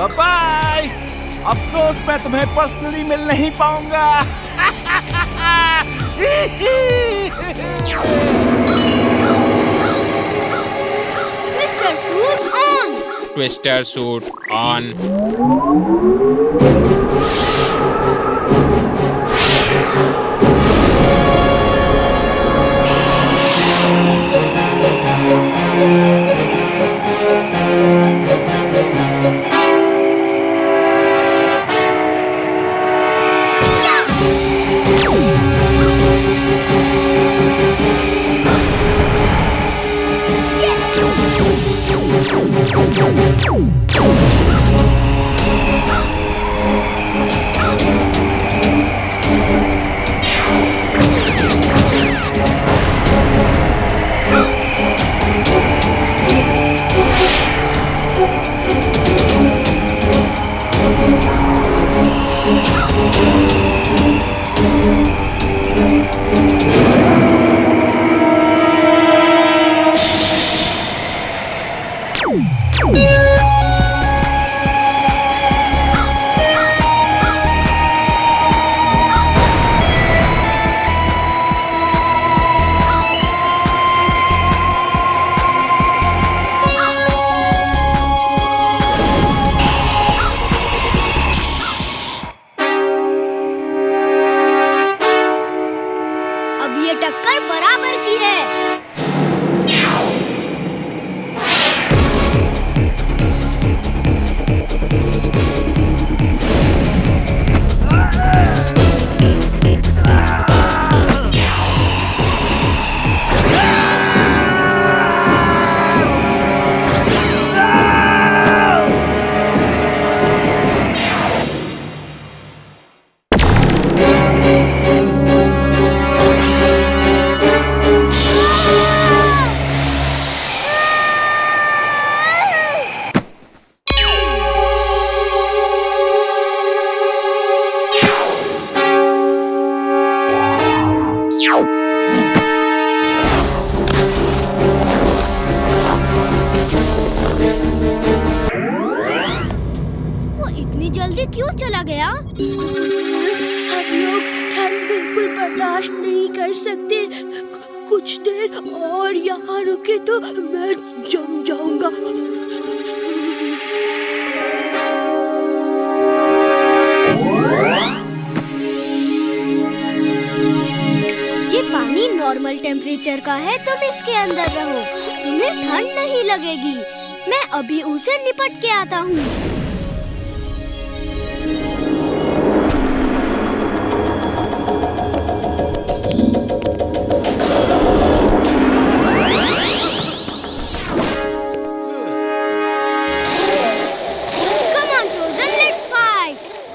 Bye. अफसोस मैं तुम्हें पर्सनली मिल नहीं पाऊंगा। Twister suit on. Twister suit on. अब ये टक्कर बराबर की है। वो इतनी जल्दी क्यों चला गया? हम लोग ठंड बिल्कुल बर्दाश्त नहीं कर सकते। कुछ देर और यहाँ रुके तो मैं जम जाऊंगा। ये पानी नॉर्मल टेम्परेचर का है, तुम इसके अंदर रहो, तुम्हें ठंड नहीं लगेगी। मैं अभी उसे निपट के आता हूँ।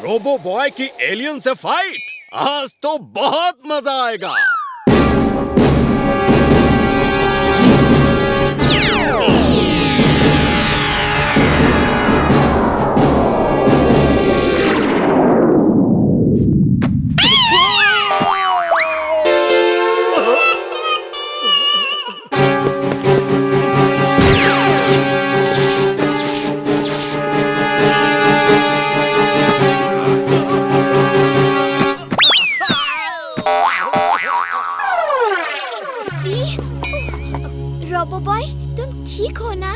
रोबो बॉय की एलियन से फाइट, आज तो बहुत मजा आएगा। रोबो बॉय, तुम ठीक हो ना?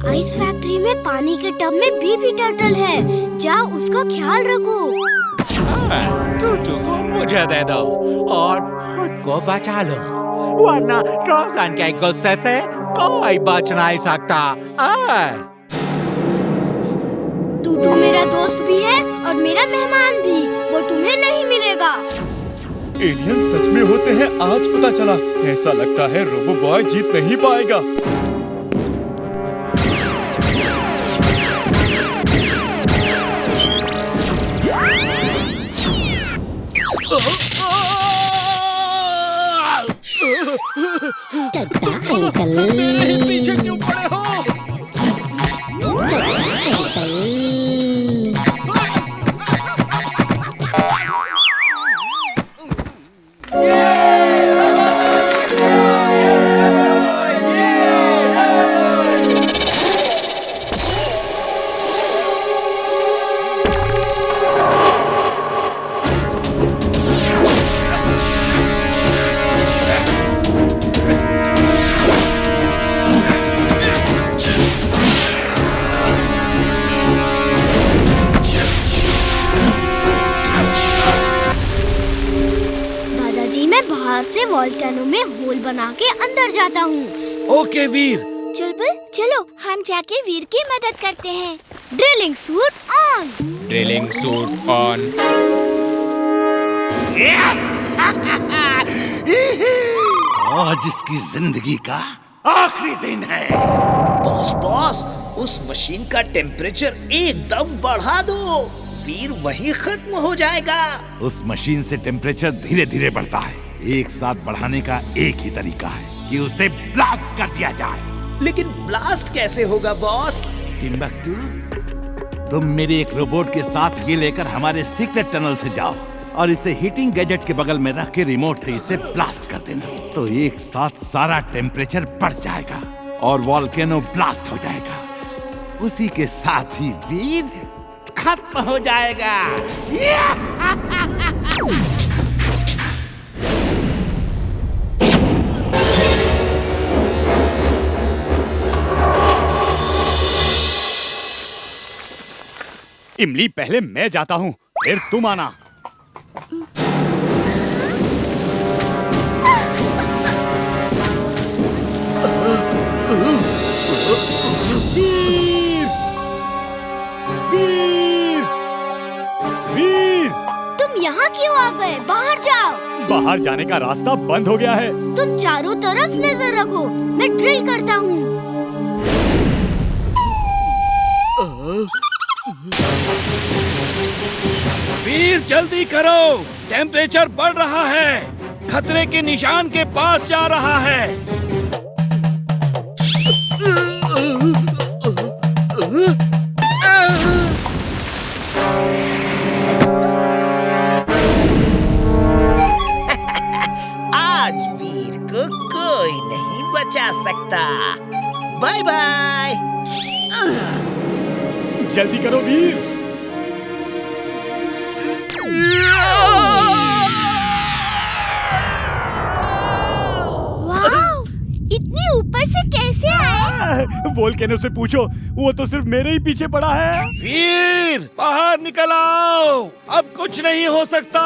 आइस फैक्ट्री में पानी के टब में बेबी टर्टल है, जाओ उसका ख्याल रखो। टूटू को मुझे दे दो और खुद को बचा लो, वरना रोशन के गुस्से से कोई बच नहीं सकता। टूटू मेरा दोस्त भी है और मेरा मेहमान भी, वो तुम्हें नहीं मिलेगा। एलियन सच में होते हैं, आज पता चला। ऐसा लगता है रोबो बॉय जीत नहीं पाएगा। मेरे पीछे क्यों पड़े हो? बना के अंदर जाता हूँ। ओके वीर। चुलबुल चलो हम जाके वीर की मदद करते हैं। Drilling suit on. Drilling suit on. आज इसकी जिंदगी का आखिरी दिन है। बॉस बॉस, उस मशीन का टेम्परेचर एकदम बढ़ा दो, वीर वही खत्म हो जाएगा। उस मशीन से टेम्परेचर धीरे धीरे बढ़ता है। एक साथ बढ़ाने का एक ही तरीका है कि उसे ब्लास्ट कर दिया जाए। लेकिन ब्लास्ट कैसे होगा बॉस? टिम्बक्टू, तुम मेरे एक रोबोट के साथ ये लेकर हमारे सीक्रेट टनल से जाओ और इसे हीटिंग गैजेट के बगल में रख के रिमोट से इसे ब्लास्ट कर देना। तो एक साथ सारा टेम्परेचर बढ़ जाएगा और वॉल्केनो ब्लास्ट हो जाएगा। उसी के साथ ही वीर खत्म हो जाएगा। इमली, पहले मैं जाता हूँ, फिर तुम आना। वीर! वीर! वीर! तुम यहाँ क्यों आ गए? बाहर जाओ। बाहर जाने का रास्ता बंद हो गया है। तुम चारों तरफ नजर रखो, मैं ड्रिल करता हूँ। वीर जल्दी करो, टेम्परेचर बढ़ रहा है, खतरे के निशान के पास जा रहा है। आज वीर को कोई नहीं बचा सकता। Bye bye. जल्दी करो वीर। वाह! इतनी ऊपर से कैसे आए? वोल्केनो से पूछो, वो तो सिर्फ मेरे ही पीछे पड़ा है। वीर बाहर निकल आओ, अब कुछ नहीं हो सकता।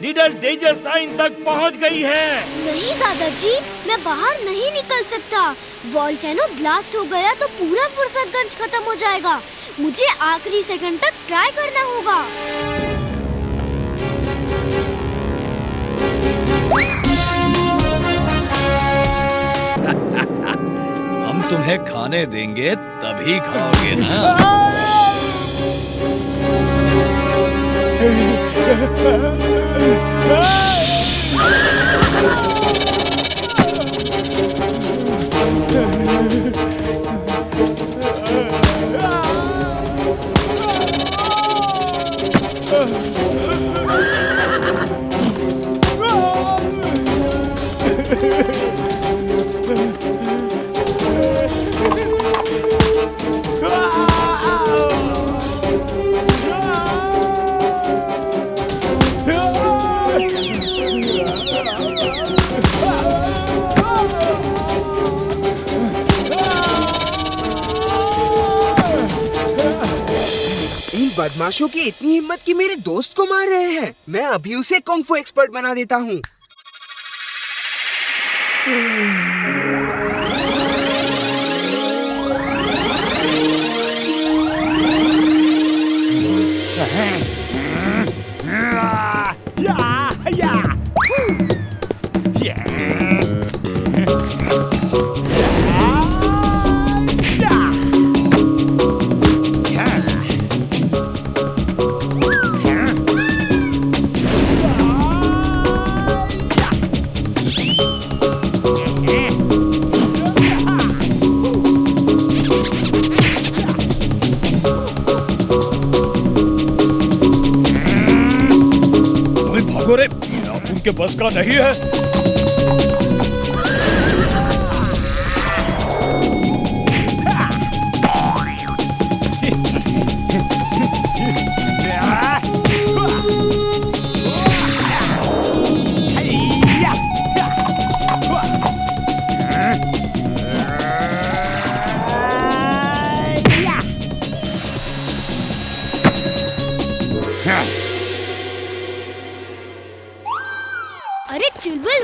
नीडल डेंजर साइन तक पहुंच गई है। नहीं दादाजी, मैं बाहर नहीं निकल सकता। वॉल्केनो ब्लास्ट हो गया तो पूरा फुर्सतगंज खत्म हो जाएगा। मुझे आखिरी सेकंड तक ट्राई करना होगा। हम तुम्हें खाने देंगे तभी खाओगे ना। बदमाशों की इतनी हिम्मत कि मेरे दोस्त को मार रहे हैं। मैं अभी उसे कुंग फू एक्सपर्ट बना देता हूँ। उनके बस का नहीं है। अरे चुलबुल,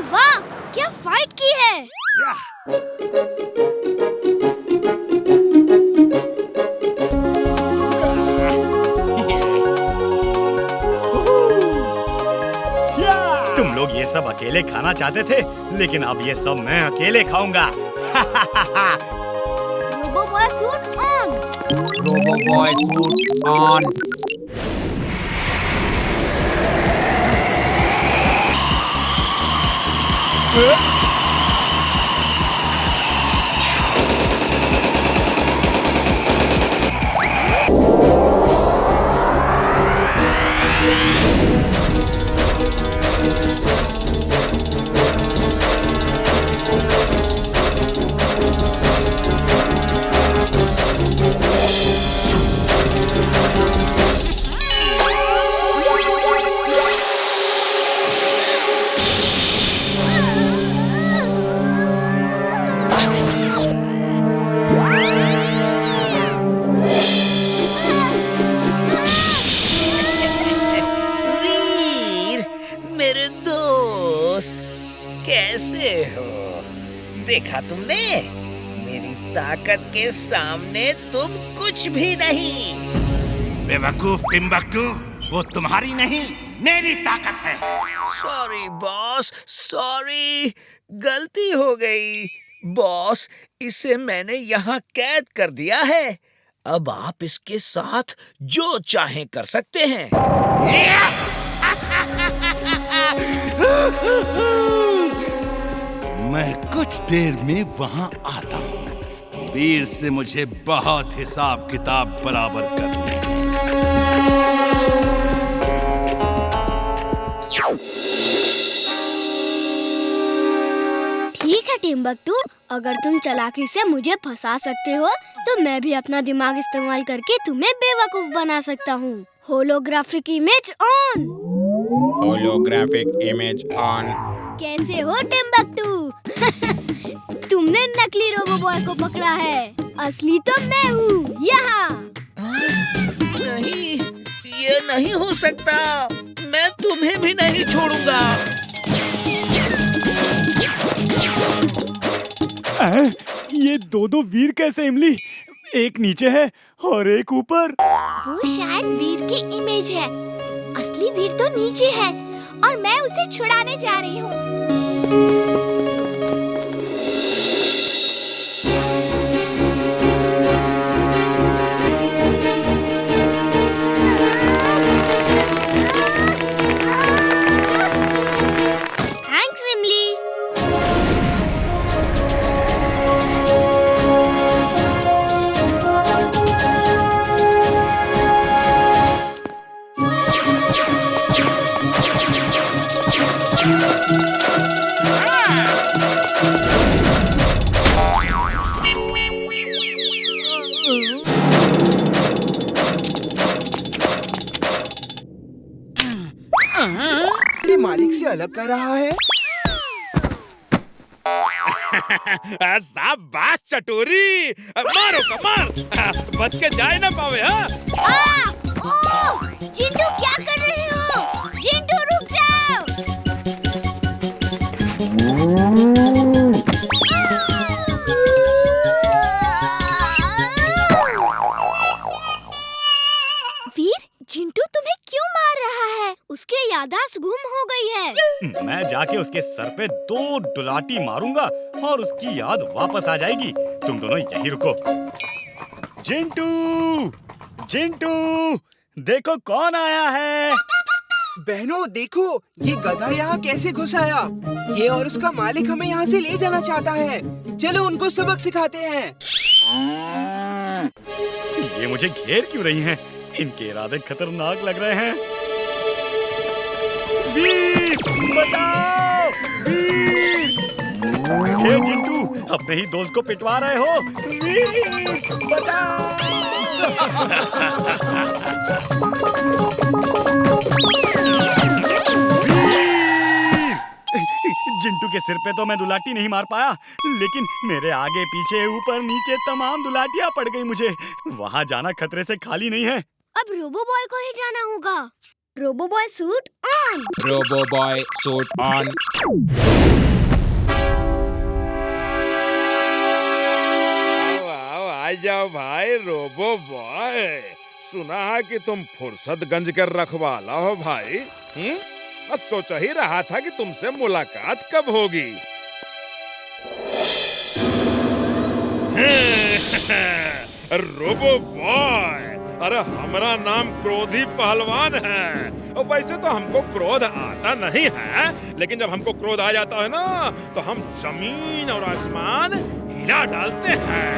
सब अकेले खाना चाहते थे, लेकिन अब ये सब मैं अकेले खाऊंगा। Robo boy suit on. Robo boy suit on. Veer, मेरे दोस्त, कैसे हो? देखा तुमने? मेरी ताकत के सामने तुम कुछ भी नहीं। बेवकूफ टिम्बकटू, वो तुम्हारी नहीं, मेरी ताकत है। सॉरी बॉस, सॉरी, गलती हो गई। बॉस, इसे मैंने यहाँ कैद कर दिया है। अब आप इसके साथ जो चाहें कर सकते हैं। मैं कुछ देर में वहां आता हूँ। वीर से मुझे बहुत हिसाब किताब बराबर करने हैं। ठीक है टिम्बकटू, अगर तुम चालाकी से मुझे फंसा सकते हो तो मैं भी अपना दिमाग इस्तेमाल करके तुम्हें बेवकूफ बना सकता हूँ। Holographic image on. Holographic image on. कैसे हो टिम्बकटू? तुमने नकली रोबो बॉय को पकड़ा है, असली तो मैं हूँ यहाँ। नहीं, ये नहीं हो सकता। मैं तुम्हें भी नहीं छोड़ूंगा। ये दो वीर कैसे इमली? एक नीचे है और एक ऊपर। वो शायद वीर की इमेज है। असली वीर तो नीचे है और मैं उसे छुड़ाने जा रही हूँ। थैंक्स इमली। ये मालिक से अलग कर रहा है। शाबाश चटोरी, मारो कमार, बच के जाए ना पावे। हाँ, चिंटू क्या कर रहे हो? चिंटू रुक जाओ। वीर, चिंटू तुम्हें क्यों मार रहा है? उसकी याददाश्त गुम हो गई है। मैं जाके उसके सर पे 2 डुलाटी मारूंगा और उसकी याद वापस आ जाएगी। तुम दोनों यही रुको। चिंटू, चिंटू, देखो कौन आया है। बहनों देखो, ये गधा यहाँ कैसे घुस आया। ये और उसका मालिक हमें यहाँ से ले जाना चाहता है। चलो उनको सबक सिखाते हैं। ये मुझे घेर क्यों रही हैं? इनके इरादे खतरनाक लग रहे हैं। वीर, बचाओ! वीर! हे चिंटू, अपने ही दोस्त को पिटवा रहे हो। वीर, बचाओ! जिंटू के सिर पे तो मैं दुलाटी नहीं मार पाया, लेकिन मेरे आगे पीछे ऊपर नीचे तमाम दुलाटियां पड़ गई मुझे। वहां जाना खतरे से खाली नहीं है। अब रोबो बॉय को ही जाना होगा। Robo boy suit on. Robo boy suit on. आ जाओ भाई रोबो बॉय, सुना है कि तुम फुर्सत गंज कर रखवाला हो भाई। सोच ही रहा था कि तुमसे मुलाकात कब होगी। रोबो बॉय, अरे हमारा नाम क्रोधी पहलवान है। वैसे तो हमको क्रोध आता नहीं है, लेकिन जब हमको क्रोध आ जाता है ना तो हम जमीन और आसमान हिला डालते हैं।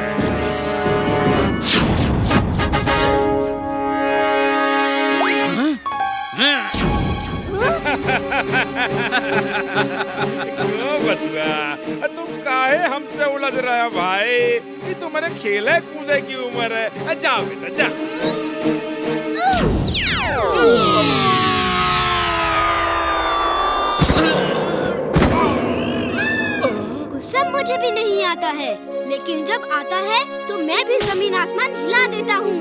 क्यों बचुआ, तुम काहे हमसे उलझ रहे हो भाई? ये तुम्हारे खेले कूदे की उम्र है। जाओ बेटा जा। गुस्सा मुझे भी नहीं आता है, लेकिन जब आता है तो मैं भी जमीन आसमान हिला देता हूँ।